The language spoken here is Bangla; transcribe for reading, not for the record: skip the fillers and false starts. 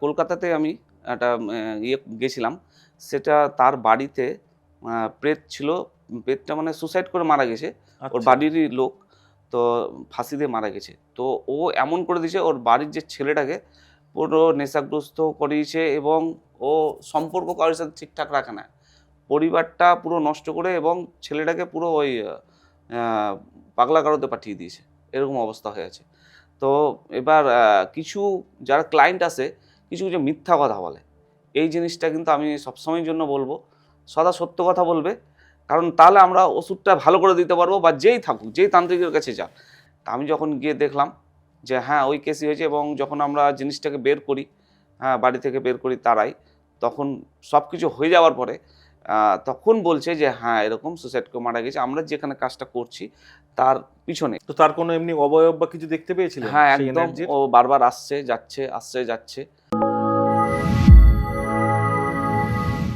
কলকাতাতে আমি একটা গেছিলাম। সেটা তার বাড়িতে প্রেত ছিল। প্রেতটা মানে সুসাইড করে মারা গেছে। ওর আচ্ছা। বাড়িরই লোক। তো ফাঁসি দিয়ে মারা গেছে। তো ও এমন করে দিয়েছে ওর বাড়ির যে ছেলেটাকে পুরো নেশাগ্রস্ত করিয়েছে এবং ও সম্পর্ক কারোর সাথে ঠিকঠাক রাখে না। পরিবারটা পুরো নষ্ট করে এবং ছেলেটাকে পুরো ওই আ পাগলাগারদে পাঠিয়ে দিয়েছে। এরকম অবস্থা হয়ে আছে। তো এবার কিছু যারা ক্লায়েন্ট আসে, কিছু মিথ্যা কথা বলে। এই জিনিসটা কিন্তু আমি সবসময়ের জন্য বলব, সদা সত্য কথা বলবে। কারণ তাহলে আমরা ওষুধটা ভালো করে দিতে পারবো বা যেই থাকুক, যেই তান্ত্রিকের কাছে যাক। তা আমি যখন গিয়ে দেখলাম যে হ্যাঁ, ওই কেসই হয়েছে এবং যখন আমরা জিনিসটাকে বের করি, হ্যাঁ, বাড়ি থেকে বের করি তাড়াই, তখন সবকিছু হয়ে যাওয়ার পরে তখন বলছে যে হ্যাঁ, এরকম সুসাইড করে মারা গেছে। আমরা যেখানে কাজটা করছি তার পিছনে। তো তার কোনো এমনি অবয়ব বা কিছু দেখতে পেয়েছিলেন হ্যাঁ, সেই একদম এনার্জির? ও বারবার আসছে, যাচ্ছে, আসছে, যাচ্ছে।